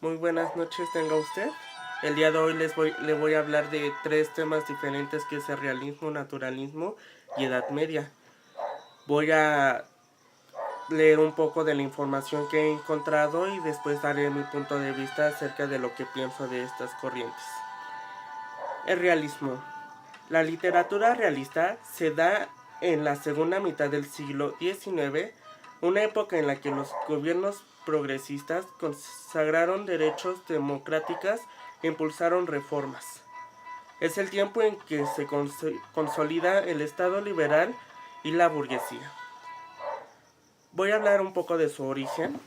Muy buenas noches tenga usted. El día de hoy le voy a hablar de tres temas diferentes que es el realismo, naturalismo y Edad Media. Voy a leer un poco de la información que he encontrado y después daré mi punto de vista acerca de lo que pienso de estas corrientes. El realismo. La literatura realista se da en la segunda mitad del siglo XIX, una época en la que los gobiernos progresistas consagraron derechos democráticos e impulsaron reformas. Es el tiempo en que se consolida el Estado liberal y la burguesía. Voy a hablar un poco de su origen.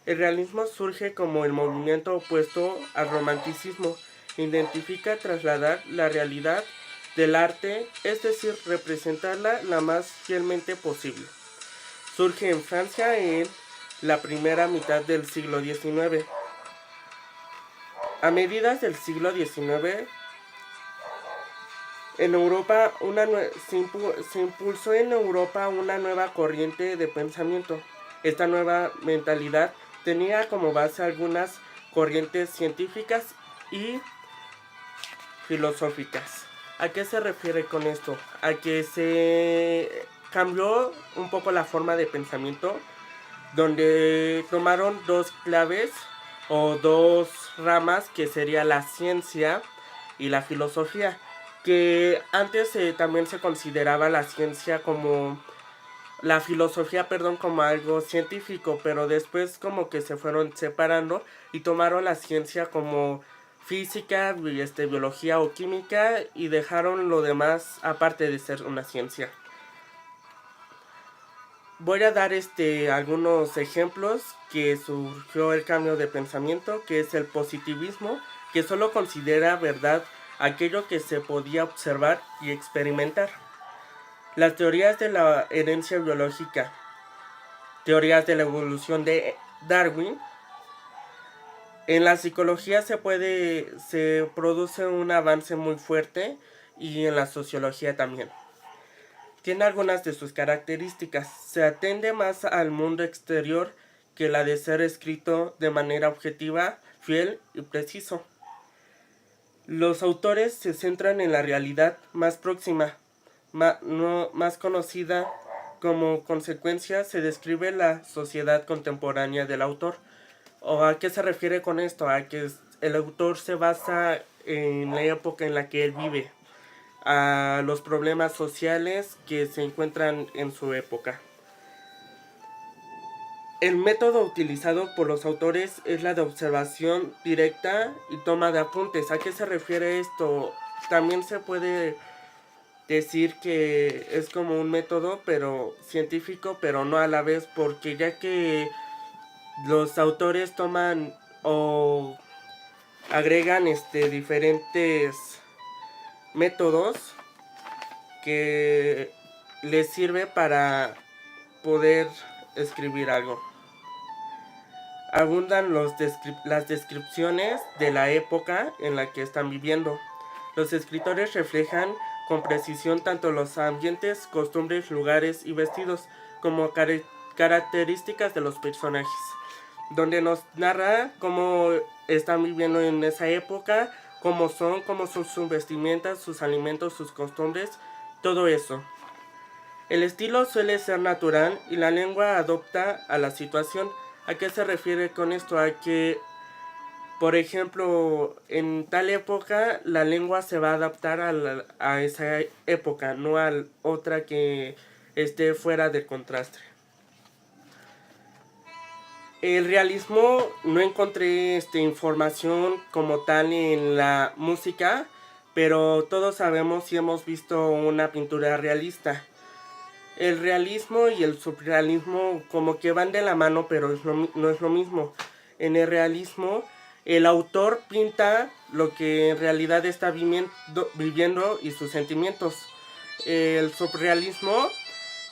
El realismo surge como el movimiento opuesto al romanticismo. Identifica trasladar la realidad del arte, es decir, representarla la más fielmente posible. Surge en Francia en la primera mitad del siglo XIX. A mediados del siglo XIX, en Europa se impulsó en Europa una nueva corriente de pensamiento. Esta nueva mentalidad tenía como base algunas corrientes científicas y filosóficas. ¿A qué se refiere con esto? A que se cambió un poco la forma de pensamiento, donde tomaron dos claves o dos ramas que sería la ciencia y la filosofía, que antes también se consideraba la ciencia como la filosofía, perdón, como algo científico, pero después como que se fueron separando y tomaron la ciencia como física, biología o química y dejaron lo demás aparte de ser una ciencia. Voy a dar algunos ejemplos que surgió el cambio de pensamiento, que es el positivismo, que solo considera verdad aquello que se podía observar y experimentar. Las teorías de la herencia biológica, teorías de la evolución de Darwin. En la psicología se produce un avance muy fuerte y en la sociología también. Tiene algunas de sus características. Se atiende más al mundo exterior que la de ser escrito de manera objetiva, fiel y preciso. Los autores se centran en la realidad más próxima, más conocida. Como consecuencia se describe la sociedad contemporánea del autor. ¿O a qué se refiere con esto? A que el autor se basa en la época en la que él vive, a los problemas sociales que se encuentran en su época. El método utilizado por los autores es la de observación directa y toma de apuntes. ¿A qué se refiere esto? También se puede decir que es como un método pero científico, pero no a la vez, porque ya que los autores toman o agregan diferentes métodos que les sirve para poder escribir algo. Abundan las descripciones de la época en la que están viviendo. Los escritores reflejan con precisión tanto los ambientes, costumbres, lugares y vestidos como características de los personajes, donde nos narra cómo están viviendo en esa época, cómo son sus vestimentas, sus alimentos, sus costumbres, todo eso. El estilo suele ser natural y la lengua adopta a la situación. ¿A qué se refiere con esto? A que, por ejemplo, en tal época la lengua se va a adaptar a esa época, no a otra que esté fuera del contraste. El realismo no encontré información como tal en la música, pero todos sabemos y hemos visto una pintura realista. El realismo y el surrealismo como que van de la mano, pero no es lo mismo. En el realismo, el autor pinta lo que en realidad está viviendo y sus sentimientos. El surrealismo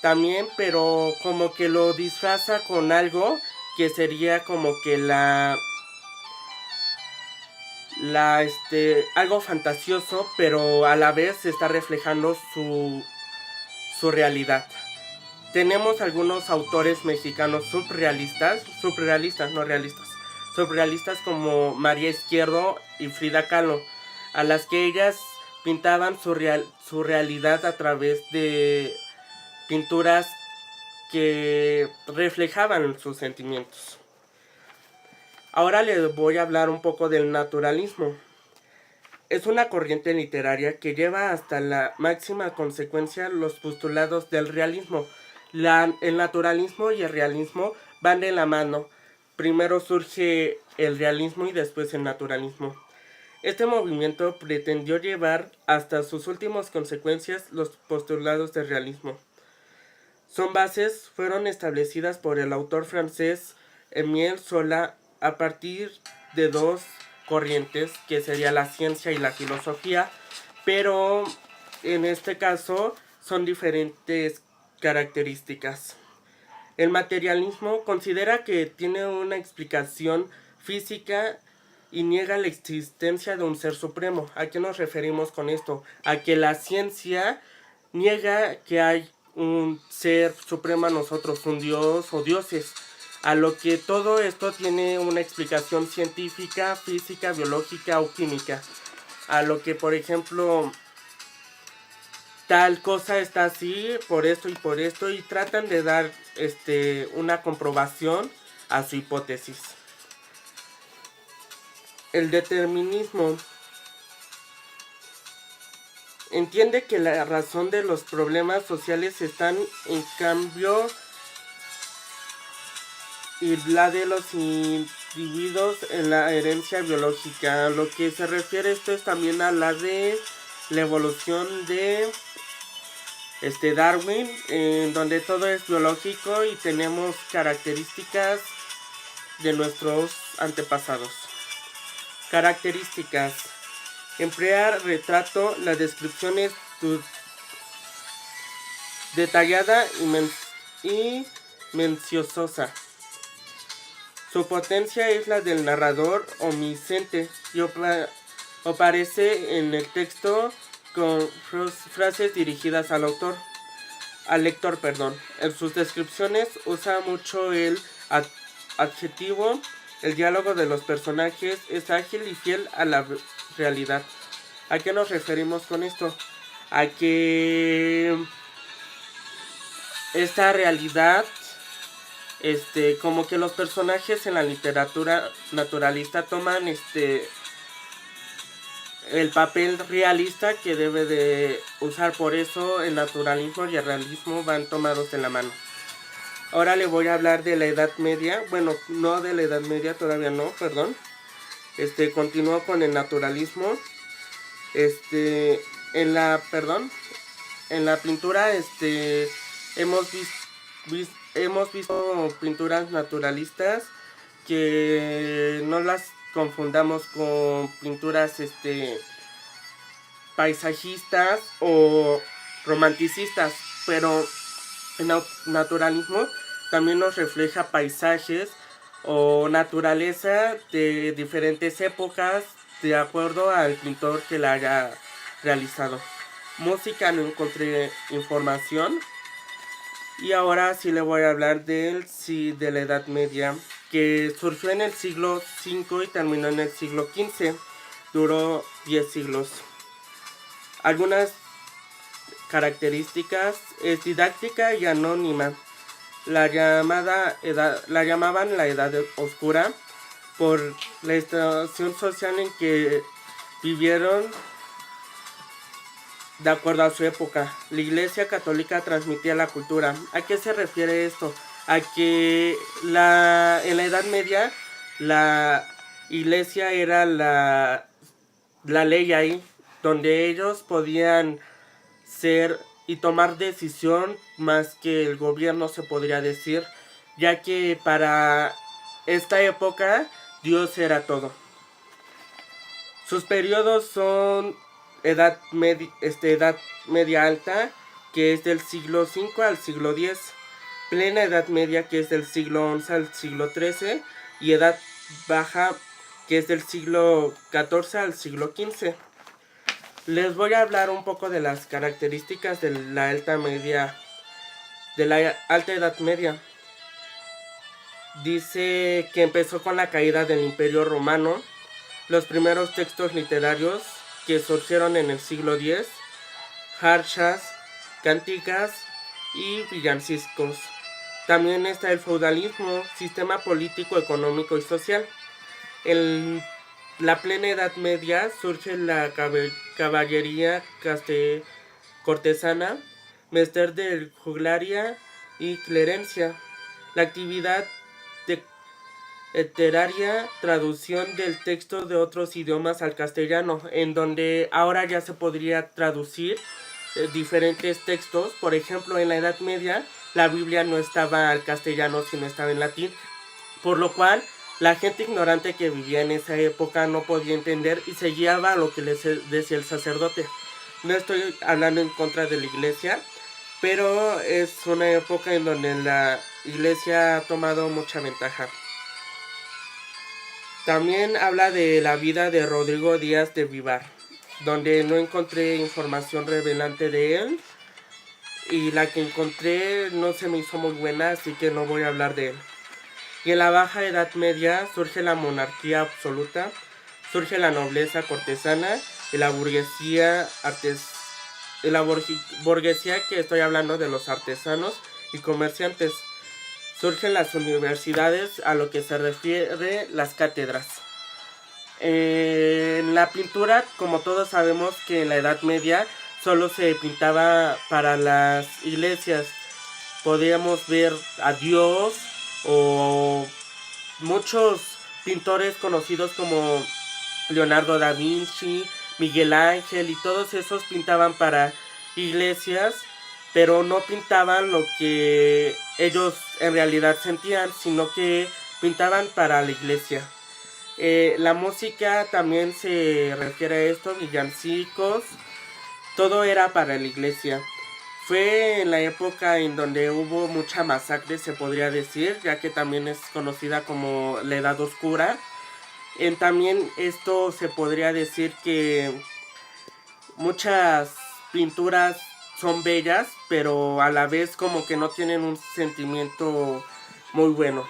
también, pero como que lo disfraza con algo que sería como que algo fantasioso, pero a la vez está reflejando su realidad. Tenemos algunos autores mexicanos surrealistas, no realistas, surrealistas como María Izquierdo y Frida Kahlo, a las que ellas pintaban su realidad a través de pinturas que reflejaban sus sentimientos. Ahora les voy a hablar un poco del naturalismo. Es una corriente literaria que lleva hasta la máxima consecuencia los postulados del realismo. El naturalismo y el realismo van de la mano. Primero surge el realismo y después el naturalismo. Este movimiento pretendió llevar hasta sus últimas consecuencias los postulados del realismo. Sus bases fueron establecidas por el autor francés Émile Zola a partir de dos corrientes, que sería la ciencia y la filosofía, pero en este caso son diferentes características. El materialismo considera que tiene una explicación física y niega la existencia de un ser supremo. ¿A qué nos referimos con esto? A que la ciencia niega que hay un ser supremo a nosotros, un dios o dioses, a lo que todo esto tiene una explicación científica, física, biológica o química, a lo que por ejemplo tal cosa está así por esto y tratan de dar una comprobación a su hipótesis. El determinismo entiende que la razón de los problemas sociales están en cambio y la de los individuos en la herencia biológica. A lo que se refiere esto es también a la de la evolución de Darwin, en donde todo es biológico y tenemos características de nuestros antepasados. Características: emplear retrato, la descripción es detallada y minuciosa. Su potencia es la del narrador omnisciente y aparece en el texto con frases dirigidas al lector. En sus descripciones usa mucho el adjetivo. El diálogo de los personajes es ágil y fiel a la realidad. ¿A qué nos referimos con esto? A que esta realidad, como que los personajes en la literatura naturalista toman el papel realista que debe de usar. Por eso el naturalismo y el realismo van tomados de la mano. Ahora le voy a hablar de la Edad Media. Bueno, no de la Edad Media, todavía no, perdón. Continúo con el naturalismo. En la pintura, hemos visto pinturas naturalistas que no las confundamos con pinturas paisajistas o romanticistas, pero el naturalismo también nos refleja paisajes o naturaleza de diferentes épocas de acuerdo al pintor que la haya realizado. Música, no encontré información. Y ahora sí le voy a hablar de la Edad Media, que surgió en el siglo V y terminó en el siglo XV. Duró 10 siglos. Algunas características: es didáctica y anónima. La llamaban la Edad Oscura por la situación social en que vivieron de acuerdo a su época. La Iglesia Católica transmitía la cultura. ¿A qué se refiere esto? A que en la Edad Media la Iglesia era la ley ahí, donde ellos podían ser y tomar decisión más que el gobierno, se podría decir, ya que para esta época Dios era todo. Sus periodos son Edad Media Alta, que es del siglo V al siglo X, Plena Edad Media, que es del siglo XI al siglo XIII, y Edad Baja, que es del siglo XIV al siglo XV. Les voy a hablar un poco de las características de la Alta Edad Media. dice que empezó con la caída del Imperio Romano. Los primeros textos literarios que surgieron en el siglo X, jarchas, cánticas y villancicos. También está el feudalismo, sistema político, económico y social. En la plena Edad Media surge la caballería cortesana, mester de juglaria y clerencia. La actividad literaria, traducción del texto de otros idiomas al castellano, en donde ahora ya se podría traducir diferentes textos. Por ejemplo, en la Edad Media la Biblia no estaba al castellano, sino estaba en latín, por lo cual la gente ignorante que vivía en esa época no podía entender y se guiaba a lo que les decía el sacerdote. No estoy hablando en contra de la iglesia, pero es una época en donde la iglesia ha tomado mucha ventaja. También habla de la vida de Rodrigo Díaz de Vivar, donde no encontré información revelante de él, y la que encontré no se me hizo muy buena, así que no voy a hablar de él. Y en la Baja Edad Media surge la monarquía absoluta, surge la nobleza cortesana y la burguesía burguesía, que estoy hablando de los artesanos y comerciantes. Surgen las universidades, a lo que se refiere las cátedras. En la pintura, como todos sabemos que en la Edad Media solo se pintaba para las iglesias. Podíamos ver a Dios o muchos pintores conocidos como Leonardo da Vinci, Miguel Ángel, y todos esos pintaban para iglesias, pero no pintaban lo que ellos en realidad sentían, sino que pintaban para la iglesia. La música también se refiere a esto, villancicos, todo era para la iglesia. Fue en la época en donde hubo mucha masacre, se podría decir, ya que también es conocida como la Edad Oscura. También esto se podría decir que muchas pinturas son bellas, pero a la vez como que no tienen un sentimiento muy bueno.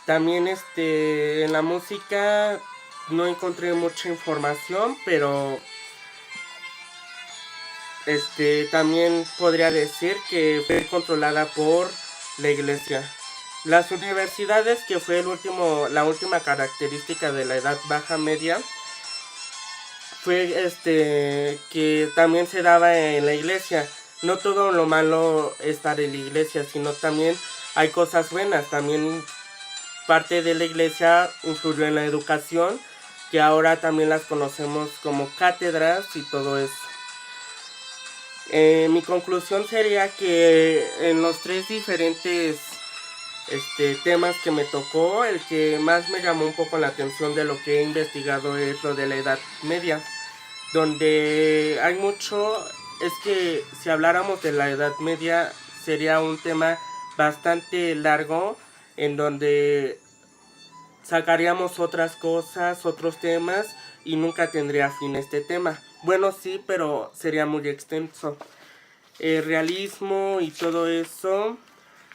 También en la música no encontré mucha información, pero también podría decir que fue controlada por la iglesia. Las universidades, que fue la última característica de la Edad Baja Media, fue que también se daba en la iglesia. No todo lo malo es para la iglesia, sino también hay cosas buenas. También parte de la iglesia influyó en la educación, que ahora también las conocemos como cátedras y todo eso. Mi conclusión sería que en los tres diferentes temas que me tocó, el que más me llamó un poco la atención de lo que he investigado es lo de la Edad Media, donde hay mucho. Es que si habláramos de la Edad Media sería un tema bastante largo, en donde sacaríamos otras cosas, otros temas, y nunca tendría fin este tema. Bueno, sí, pero sería muy extenso. El realismo y todo eso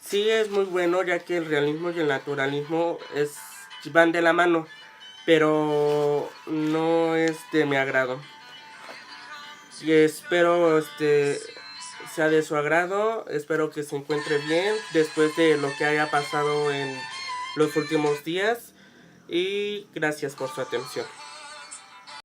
sí es muy bueno, ya que el realismo y el naturalismo van de la mano, pero no es de mi agrado. Y espero sea de su agrado. Espero que se encuentre bien después de lo que haya pasado en los últimos días, y gracias por su atención.